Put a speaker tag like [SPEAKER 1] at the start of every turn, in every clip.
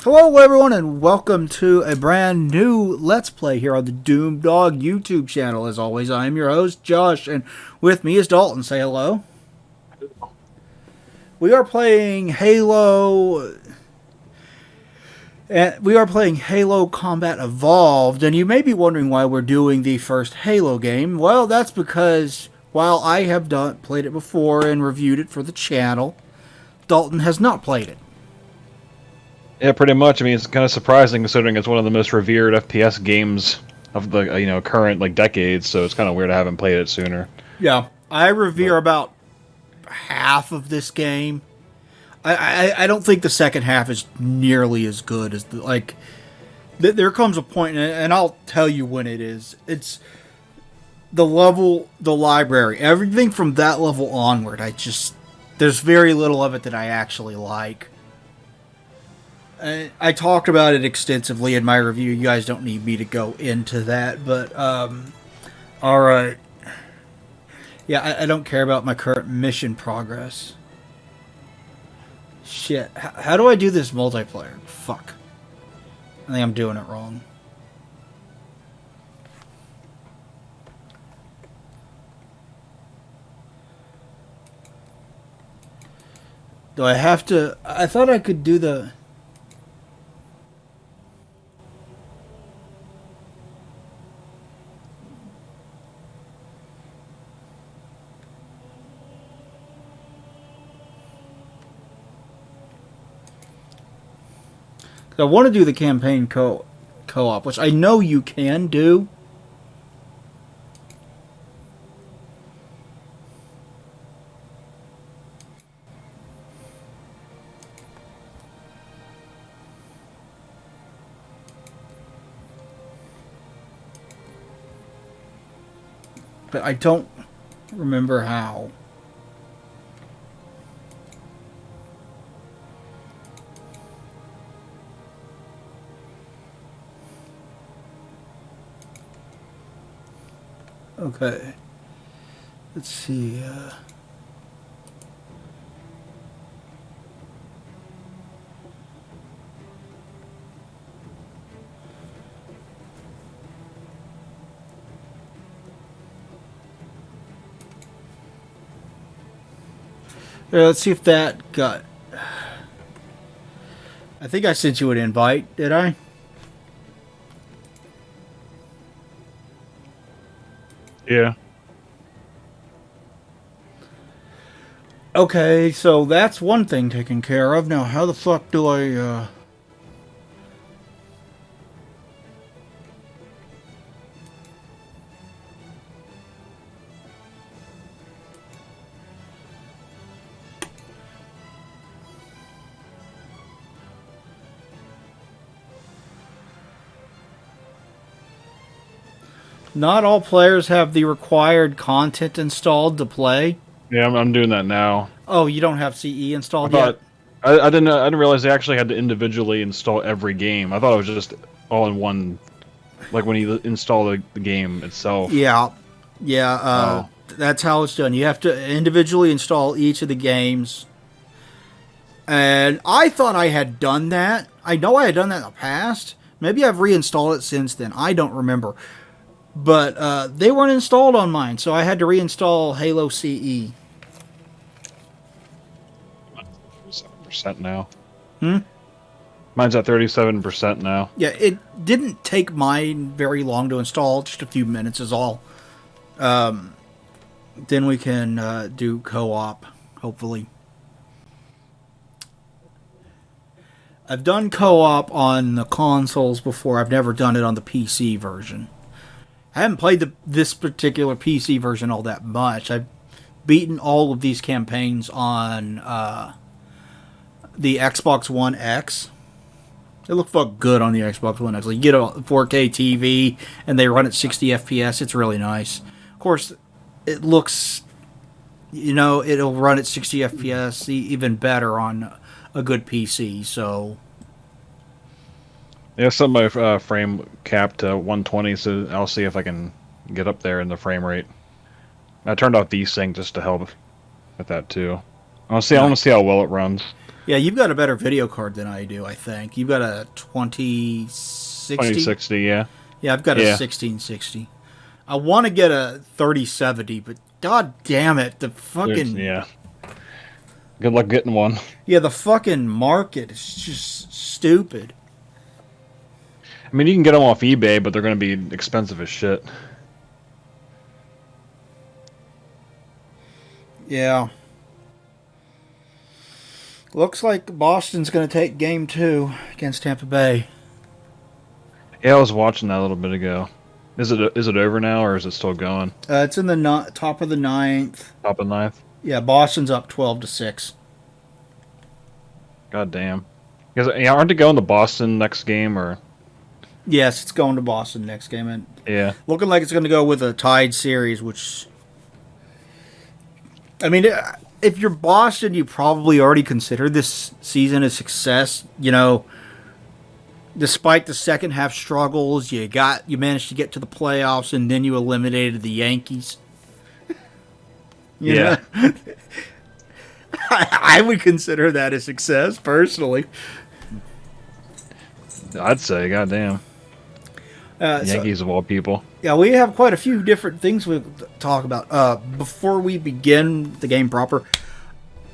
[SPEAKER 1] Hello, everyone, and welcome to a brand new Let's Play here on the Doom Dog YouTube channel. As always, I am your host, Josh, and with me is Dalton. Say hello. We are playing Halo. We are playing Halo Combat Evolved, and you may be wondering why we're doing the first Halo game. Well, that's because while I have played it before and reviewed it for the channel, Dalton has not played it.
[SPEAKER 2] Yeah, pretty much. I mean, it's kind of surprising considering it's one of the most revered FPS games of the current decades. So it's kind of weird I haven't played it sooner.
[SPEAKER 1] Yeah, I revere about half of this game. I don't think the second half is nearly as good as there comes a point, and I'll tell you when it is. It's the library, everything from that level onward. There's very little of it that I actually like. I talked about it extensively in my review. You guys don't need me to go into that, but all right. Yeah, I don't care about my current mission progress. Shit, how do I do this multiplayer? Fuck. I think I'm doing it wrong. Do I have to... I thought I could do the... I want to do the campaign co-op, which I know you can do. But I don't remember how. Okay. Let's see. Let's see if that got... I think I sent you an invite, did I?
[SPEAKER 2] Yeah.
[SPEAKER 1] Okay, so that's one thing taken care of. Now, how the fuck do I, Not all players have the required content installed to play.
[SPEAKER 2] Yeah, I'm doing that now.
[SPEAKER 1] Oh, you don't have CE installed yet?
[SPEAKER 2] I didn't realize they actually had to individually install every game. I thought it was just all in one, like when you install the game itself.
[SPEAKER 1] Yeah. That's how it's done. You have to individually install each of the games. And I thought I had done that. I know I had done that in the past. Maybe I've reinstalled it since then. I don't remember. But they weren't installed on mine, so I had to reinstall Halo CE.
[SPEAKER 2] 37% now.
[SPEAKER 1] Hmm?
[SPEAKER 2] Mine's at 37% now.
[SPEAKER 1] Yeah, it didn't take mine very long to install. Just a few minutes is all. Then we can do co-op, hopefully. I've done co-op on the consoles before. I've never done it on the PC version. I haven't played this particular PC version all that much. I've beaten all of these campaigns on the Xbox One X. They look fuck good on the Xbox One X. Like, you get a 4K TV and they run at 60 FPS. It's really nice. Of course, it looks, it'll run at 60 FPS even better on a good PC. So...
[SPEAKER 2] Yeah, set my frame cap to 120, so I'll see if I can get up there in the frame rate. I turned off VSync just to help with that too. I want to see how well it runs.
[SPEAKER 1] Yeah, you've got a better video card than I do, I think. You've got a 2060?
[SPEAKER 2] 2060, yeah.
[SPEAKER 1] Yeah, I've got a
[SPEAKER 2] Yeah.
[SPEAKER 1] 1660. I want to get a 3070, but god damn it, the fucking...
[SPEAKER 2] Yeah. Good luck getting one.
[SPEAKER 1] Yeah, the fucking market is just stupid.
[SPEAKER 2] I mean, you can get them off eBay, but they're going to be expensive as shit.
[SPEAKER 1] Yeah. Looks like Boston's going to take game 2 against Tampa Bay.
[SPEAKER 2] Yeah, I was watching that a little bit ago. Is it over now, or is it still going?
[SPEAKER 1] It's in the top of the ninth.
[SPEAKER 2] Top of ninth?
[SPEAKER 1] Yeah, Boston's up 12-6.
[SPEAKER 2] God damn. Because, yeah, aren't they going to Boston next game, or?
[SPEAKER 1] Yes, it's going to Boston next game, and
[SPEAKER 2] Yeah.
[SPEAKER 1] looking like it's going to go with a tied series, which... I mean, if you're Boston, you probably already consider this season a success. You know, despite the second half struggles, you managed to get to the playoffs, and then you eliminated the Yankees. You
[SPEAKER 2] Yeah.
[SPEAKER 1] know? I would consider that a success, personally.
[SPEAKER 2] I'd say, goddamn. Yankees of all people.
[SPEAKER 1] Yeah, we have quite a few different things we talk about. Before we begin the game proper,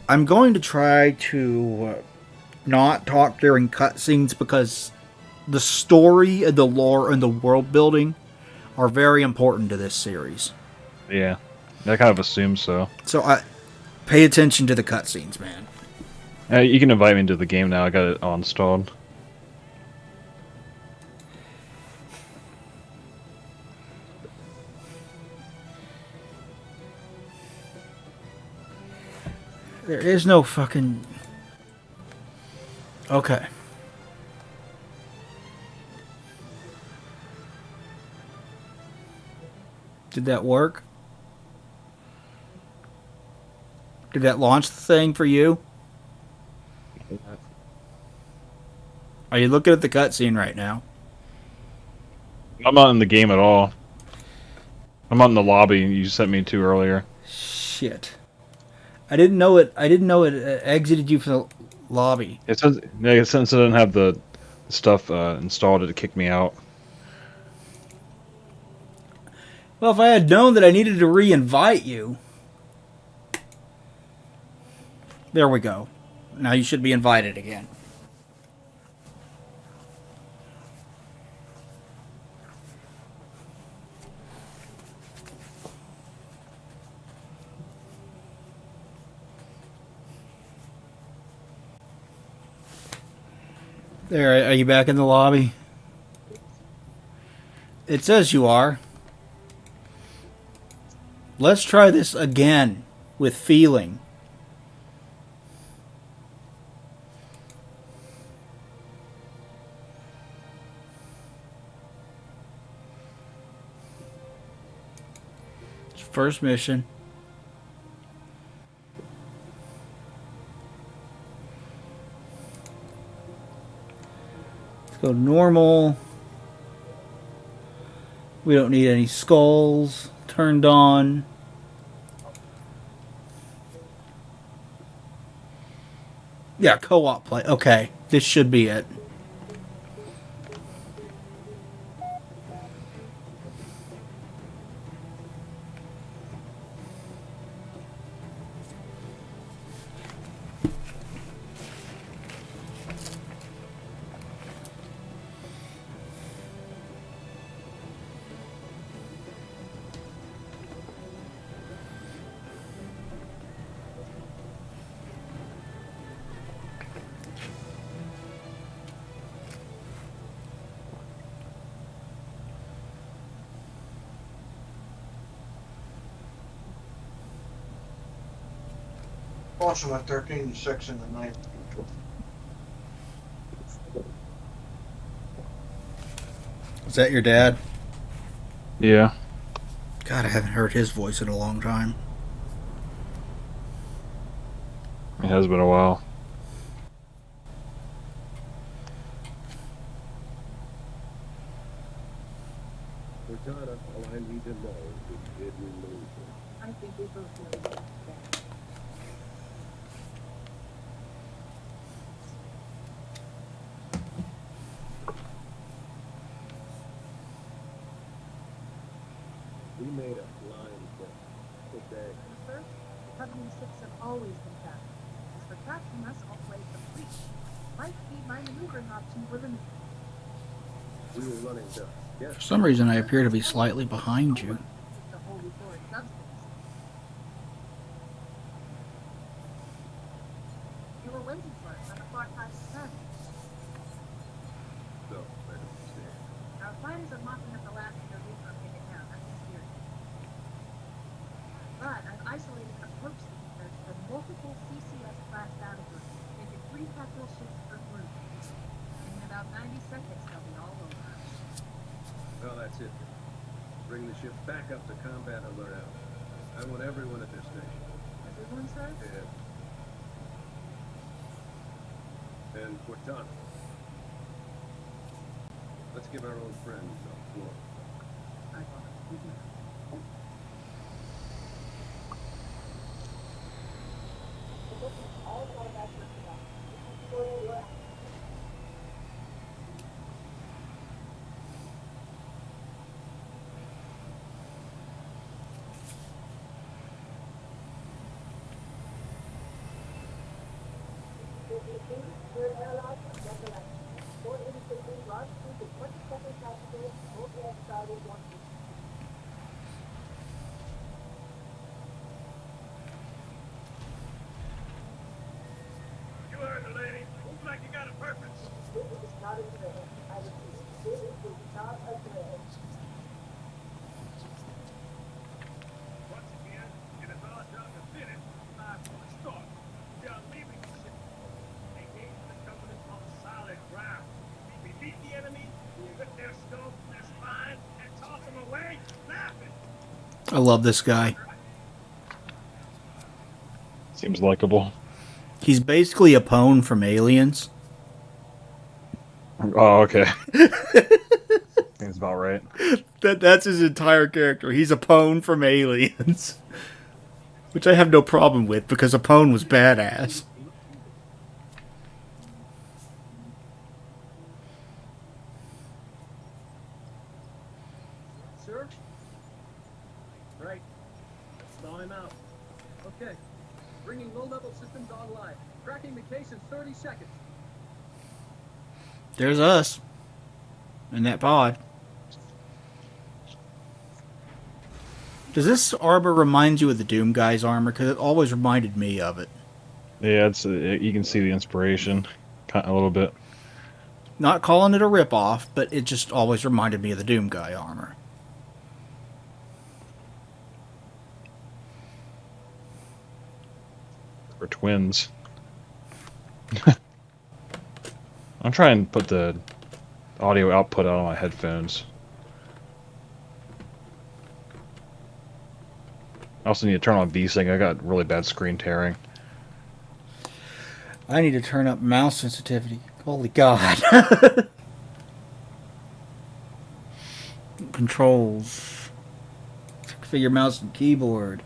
[SPEAKER 1] I'm going to try to not talk during cutscenes because the story and the lore and the world building are very important to this series.
[SPEAKER 2] Yeah. I kind of assume so.
[SPEAKER 1] So pay attention to the cutscenes, man.
[SPEAKER 2] You can invite me into the game now. I got it all installed.
[SPEAKER 1] There is no fucking... Okay. Did that work? Did that launch the thing for you? Are you looking at the cutscene right now?
[SPEAKER 2] I'm not in the game at all. I'm not in the lobby you sent me to earlier.
[SPEAKER 1] Shit. I didn't know it exited you from the lobby.
[SPEAKER 2] It says, yeah, since I didn't have the stuff installed, it kicked me out.
[SPEAKER 1] Well, if I had known that I needed to re-invite you... There we go. Now you should be invited again. There, are you back in the lobby? It says you are. Let's try this again with feeling. First mission. Let's go normal. We don't need any skulls turned on. Yeah, co-op play. Okay, this should be it.
[SPEAKER 3] Also went 13-6 in the ninth.
[SPEAKER 1] Is that your dad?
[SPEAKER 2] Yeah.
[SPEAKER 1] God, I haven't heard his voice in a long time.
[SPEAKER 2] It has been a while.
[SPEAKER 4] Cortana, all I need to know is did we lose him?
[SPEAKER 5] I think we both know that.
[SPEAKER 4] made a blind bet. Okay.
[SPEAKER 5] Sir, the Covenant ships have always been captured. As for capturing us, I'll play for free. Might be my maneuvering options were limited.
[SPEAKER 4] We were running dust. Yes.
[SPEAKER 1] For some reason, I appear to be slightly behind you.
[SPEAKER 5] It's a holy foreign substance. You were waiting for us on the far side of the planet.
[SPEAKER 4] So, where do we stand?
[SPEAKER 5] Our plans are mopping up the last of your reef in it now. That's the spirit. But I've isolated an approach signatures from multiple CCS-class battleships, making 3 capital ships per group. In about 90 seconds, they'll be all over.
[SPEAKER 4] Well, that's it. Bring the ship back up to combat alert out. I want everyone at this station.
[SPEAKER 5] Everyone, sir?
[SPEAKER 4] And Cortana. Let's give our old friends a floor.
[SPEAKER 5] I got it.
[SPEAKER 4] You heard the lady. Looks like you got a purpose. Once again, it is our job to finish live from the start. We are leaving the ship. Engage the Covenant on solid ground. We beat the enemy, rip their skulls from their spines, and toss them away, laughing.
[SPEAKER 1] I love this guy.
[SPEAKER 2] Seems likable.
[SPEAKER 1] He's basically a pwn from Aliens.
[SPEAKER 2] Oh, okay. Seems about right.
[SPEAKER 1] That's his entire character. He's a pwn from Aliens. Which I have no problem with, because a pwn was badass.
[SPEAKER 6] Sir? Right. Thaw him out. Okay. Bringing low-level systems online. Tracking the case in 30 seconds.
[SPEAKER 1] There's us. In that pod. Does this armor remind you of the Doom guy's armor? Because it always reminded me of it.
[SPEAKER 2] Yeah, it's you can see the inspiration a little bit.
[SPEAKER 1] Not calling it a ripoff, but it just always reminded me of the Doom guy armor.
[SPEAKER 2] We're twins. I'm trying to put the audio output out on my headphones. I also need to turn on VSync. I got really bad screen tearing.
[SPEAKER 1] I need to turn up mouse sensitivity. Holy God. Controls. Figure mouse and keyboard.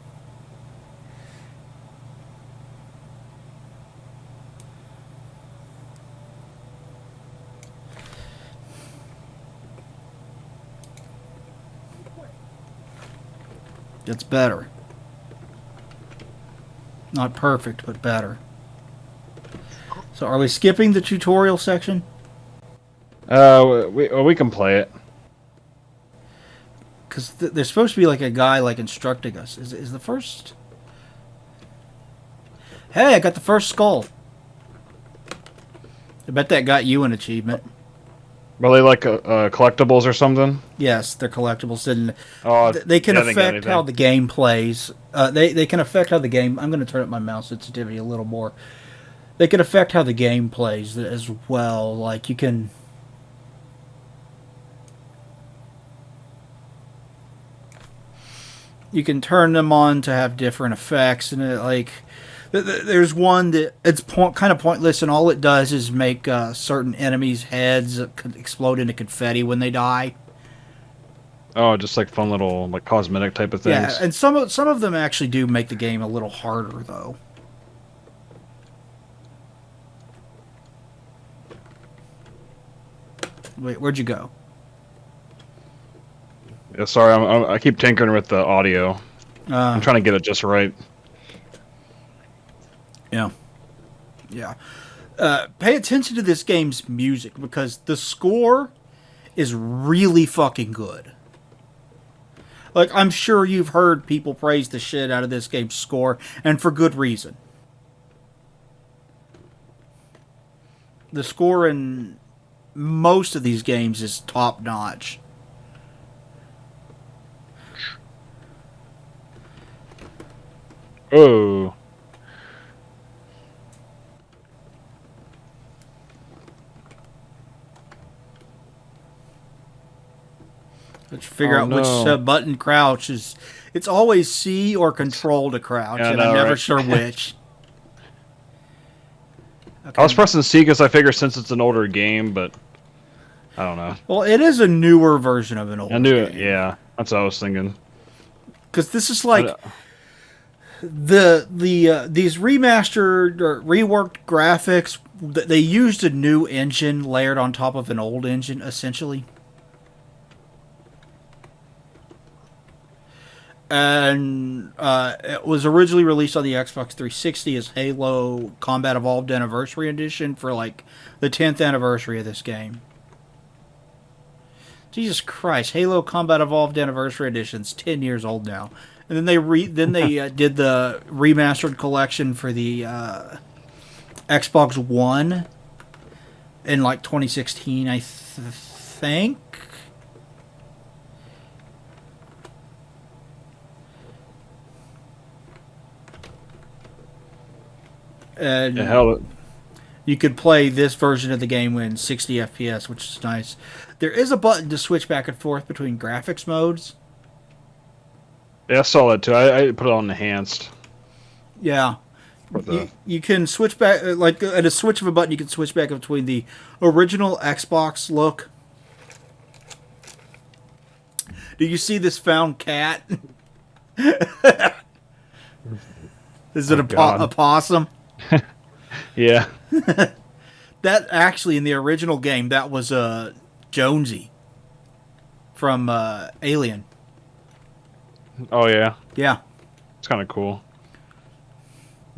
[SPEAKER 1] It's better. Not perfect, but better. So are we skipping the tutorial section?
[SPEAKER 2] We can play it.
[SPEAKER 1] Because there's supposed to be like a guy like instructing us. Is the first... Hey, I got the first skull. I bet that got you an achievement.
[SPEAKER 2] Well, they like collectibles or something?
[SPEAKER 1] Yes, they're collectibles. And
[SPEAKER 2] Oh,
[SPEAKER 1] they can
[SPEAKER 2] yeah, I didn't get
[SPEAKER 1] affect how
[SPEAKER 2] anything.
[SPEAKER 1] the game plays. They can affect how the game... I'm going to turn up my mouse sensitivity a little more. They can affect how the game plays as well. Like, you can... You can turn them on to have different effects. And, there's one that it's kind of pointless, and all it does is make certain enemies' heads explode into confetti when they die.
[SPEAKER 2] Oh, just like fun little like cosmetic type of things.
[SPEAKER 1] Yeah, and some of them actually do make the game a little harder, though. Wait, where'd you go?
[SPEAKER 2] Yeah, sorry, I keep tinkering with the audio. I'm trying to get it just right.
[SPEAKER 1] Yeah. Yeah. Pay attention to this game's music because the score is really fucking good. Like, I'm sure you've heard people praise the shit out of this game's score, and for good reason. The score in most of these games is top notch.
[SPEAKER 2] Oh,
[SPEAKER 1] Let's figure
[SPEAKER 2] oh
[SPEAKER 1] out which
[SPEAKER 2] no.
[SPEAKER 1] button crouch is. It's always C or control to crouch,
[SPEAKER 2] Yeah, I
[SPEAKER 1] and
[SPEAKER 2] know,
[SPEAKER 1] I'm never
[SPEAKER 2] right?
[SPEAKER 1] sure which.
[SPEAKER 2] I was
[SPEAKER 1] Okay.
[SPEAKER 2] pressing C because I figure since it's an older game, but I don't know.
[SPEAKER 1] Well, it is a newer version of an
[SPEAKER 2] I
[SPEAKER 1] older
[SPEAKER 2] knew it.
[SPEAKER 1] game.
[SPEAKER 2] Yeah, that's what I was thinking.
[SPEAKER 1] Because this is
[SPEAKER 2] I
[SPEAKER 1] like these remastered or reworked graphics. They used a new engine layered on top of an old engine, essentially. And it was originally released on the Xbox 360 as Halo Combat Evolved Anniversary Edition for like the 10th anniversary of this game. Jesus Christ, Halo Combat Evolved Anniversary Edition's 10 years old now. And then they did the remastered collection for the Xbox One in like 2016, I think. And
[SPEAKER 2] Yeah, hell,
[SPEAKER 1] you could play this version of the game in 60 FPS, which is nice. There is a button to switch back and forth between graphics modes.
[SPEAKER 2] yeah, I saw that too. I put it on enhanced.
[SPEAKER 1] Yeah.
[SPEAKER 2] For the,
[SPEAKER 1] You can switch back, like at a switch of a button, you can switch back between the original Xbox look. Do you see this found cat? Is it
[SPEAKER 2] Oh, God.
[SPEAKER 1] a possum?
[SPEAKER 2] yeah.
[SPEAKER 1] That actually, in the original game, that was Jonesy from Alien.
[SPEAKER 2] Oh yeah,
[SPEAKER 1] Yeah.
[SPEAKER 2] it's kind of cool.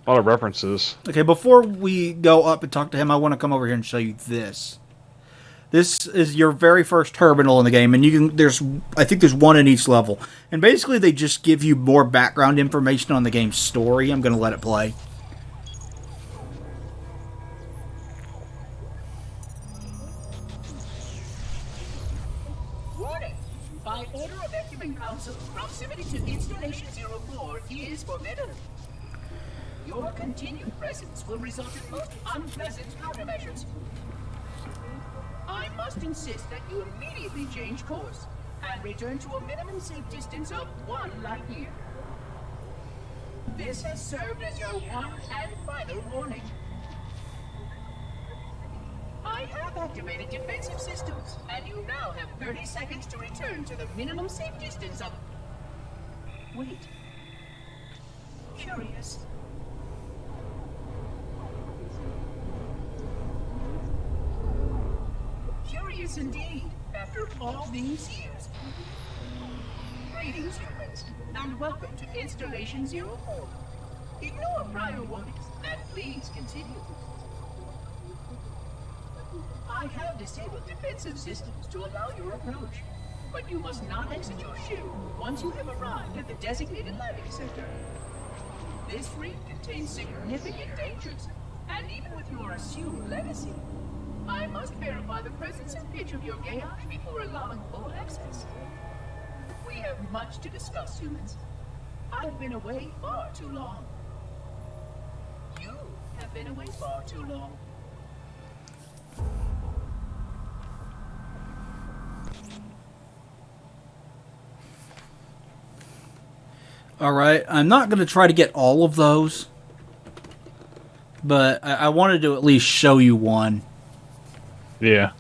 [SPEAKER 2] A lot of references.
[SPEAKER 1] Okay, before we go up and talk to him, I want to come over here and show you this. This is your very first terminal in the game, and I think there's one in each level. And basically they just give you more background information on the game's story. I'm going to let it play.
[SPEAKER 7] Warning! By order of Ecumen Council, proximity to Installation 04 is forbidden. Your continued presence will result in most unpleasant countermeasures. I must insist that you immediately change course and return to a minimum safe distance of 1 light year. This has served as your one and final warning. I have activated defensive systems, and you now have 30 seconds to return to the minimum safe distance of... Wait. Curious. Curious indeed, after all these years. Greetings, humans, and welcome to Installation 04. Ignore prior warnings, and please continue. I have disabled defensive systems to allow your approach, but you must not exit your ship once you have arrived at the designated landing center. This reef contains significant dangers, and even with your assumed legacy, I must verify the presence and pitch of your gauge before allowing full access. We have much to discuss, humans. I've been away far too long. You have been away far too long.
[SPEAKER 1] Alright, I'm not going to try to get all of those, but I wanted to at least show you one.
[SPEAKER 2] Yeah.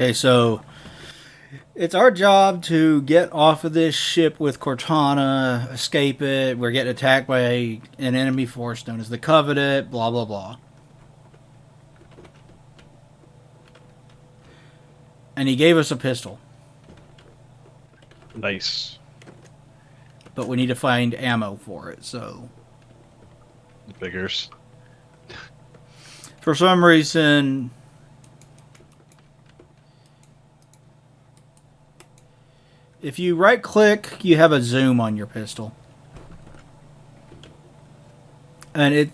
[SPEAKER 1] Okay, so it's our job to get off of this ship with Cortana, escape it. We're getting attacked by an enemy force known as the Covenant, blah, blah, blah. And he gave us a pistol.
[SPEAKER 2] Nice.
[SPEAKER 1] But we need to find ammo for it, so...
[SPEAKER 2] Figures.
[SPEAKER 1] For some reason... If you right-click, you have a zoom on your pistol. And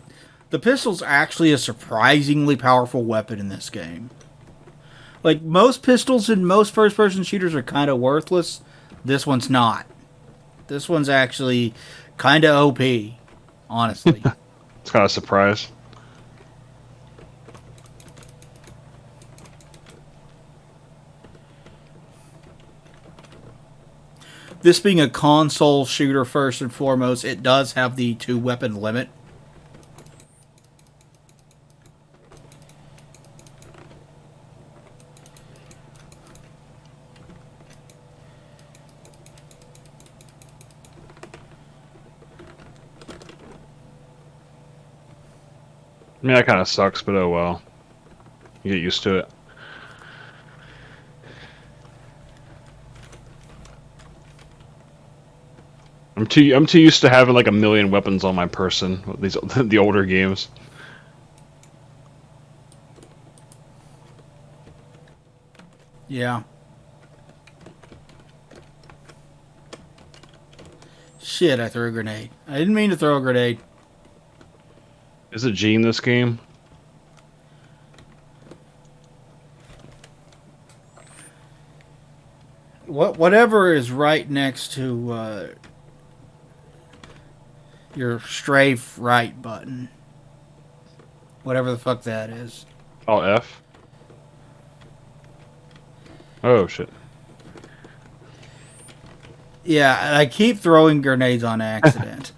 [SPEAKER 1] the pistol's actually a surprisingly powerful weapon in this game. Like, most pistols in most first-person shooters are kind of worthless. This one's not. This one's actually kind of OP, honestly.
[SPEAKER 2] It's kind of a surprise.
[SPEAKER 1] This being a console shooter first and foremost, it does have the 2-weapon limit.
[SPEAKER 2] I mean, that kind of sucks, but oh well. You get used to it. I'm too used to having like a million weapons on my person with these the older games.
[SPEAKER 1] Yeah. Shit, I threw a grenade. I didn't mean to throw a grenade.
[SPEAKER 2] Is it G in this game?
[SPEAKER 1] Whatever is right next to your strafe right button. Whatever the fuck that is.
[SPEAKER 2] Oh, F? Oh, shit.
[SPEAKER 1] Yeah, and I keep throwing grenades on accident.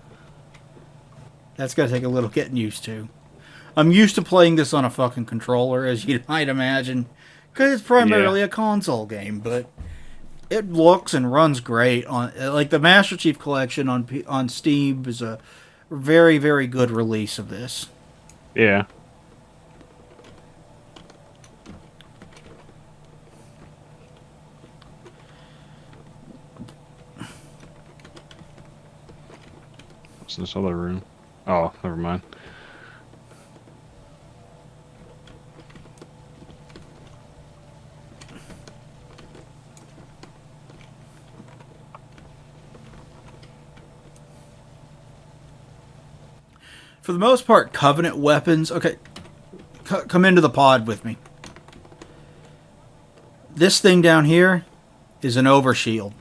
[SPEAKER 1] That's gonna take a little getting used to. I'm used to playing this on a fucking controller, as you might imagine, because it's primarily a console game, but it looks and runs great on like the Master Chief Collection on Steam is a very, very good release of this.
[SPEAKER 2] Yeah. What's in this other room? Oh, never mind.
[SPEAKER 1] For the most part, Covenant weapons... Okay, come into the pod with me. This thing down here is an Overshield.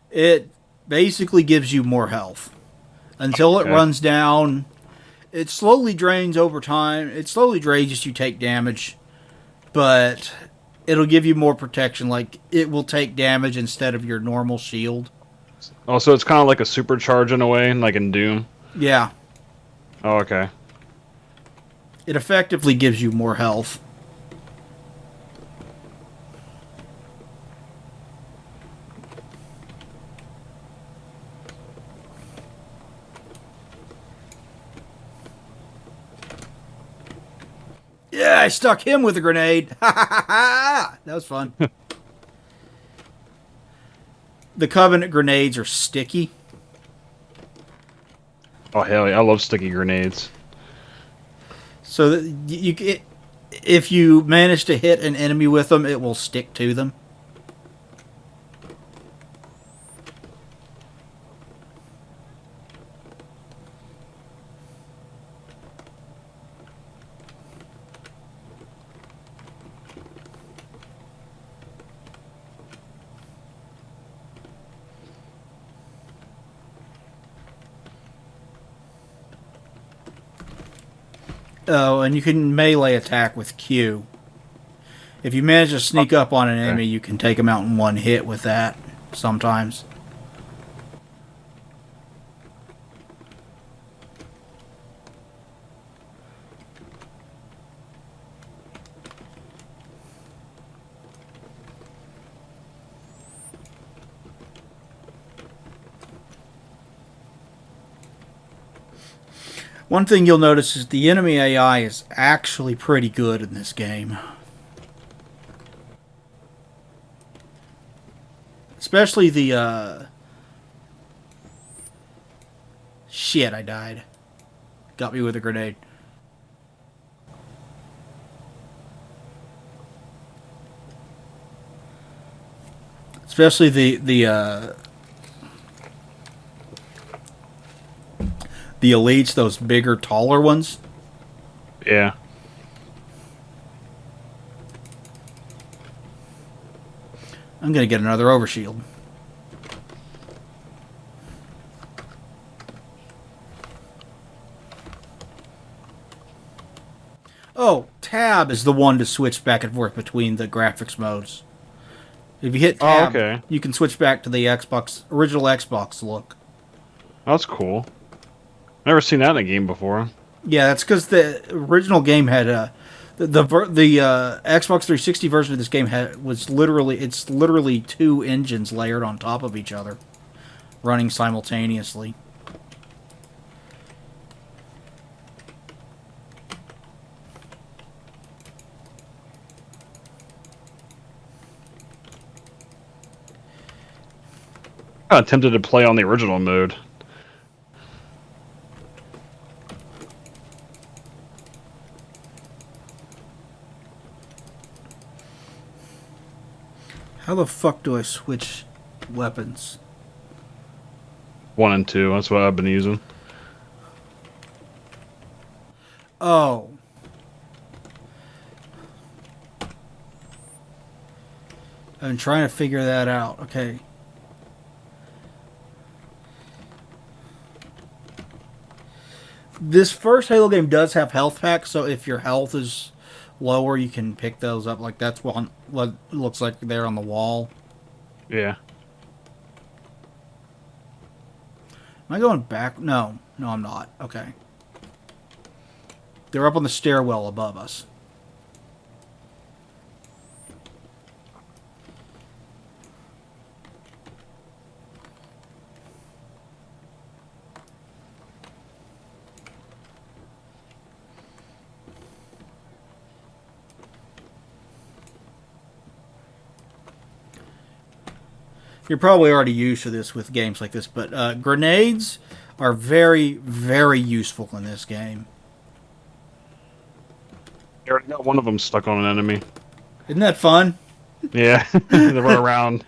[SPEAKER 1] It basically gives you more health. Until it runs down, it slowly drains over time. It slowly drains as you take damage. But it'll give you more protection. Like, it will take damage instead of your normal shield.
[SPEAKER 2] Oh, so it's kind of like a supercharge in a way, like in Doom?
[SPEAKER 1] Yeah.
[SPEAKER 2] Oh, okay.
[SPEAKER 1] It effectively gives you more health. Yeah, I stuck him with a grenade. That was fun. The Covenant grenades are sticky.
[SPEAKER 2] Oh, hell yeah. I love sticky grenades.
[SPEAKER 1] So that if you manage to hit an enemy with them, it will stick to them. Oh, and you can melee attack with Q. If you manage to sneak up on an enemy, you can take them out in one hit with that, sometimes. One thing you'll notice is the enemy AI is actually pretty good in this game. Especially the, Shit, I died. Got me with a grenade. Especially the elites, those bigger, taller ones.
[SPEAKER 2] Yeah.
[SPEAKER 1] I'm gonna get another overshield. Oh, tab is the one to switch back and forth between the graphics modes. If you hit tab,
[SPEAKER 2] okay.
[SPEAKER 1] you can switch back to the original Xbox look.
[SPEAKER 2] That's cool. Never seen that in a game before.
[SPEAKER 1] Yeah, that's because the original game had the Xbox 360 version of this game was literally two engines layered on top of each other, running simultaneously.
[SPEAKER 2] I'm tempted to play on the original mode.
[SPEAKER 1] How the fuck do I switch weapons?
[SPEAKER 2] 1 and 2. That's what I've been using.
[SPEAKER 1] Oh. I'm trying to figure that out. Okay. This first Halo game does have health packs, so if your health is lower, you can pick those up. Like that's what looks like there on the wall.
[SPEAKER 2] Yeah.
[SPEAKER 1] Am I going back? No, I'm not. Okay. They're up on the stairwell above us. You're probably already used to this with games like this, but grenades are very, very useful in this game.
[SPEAKER 2] You already got one of them stuck on an enemy.
[SPEAKER 1] Isn't that fun?
[SPEAKER 2] Yeah. They run around.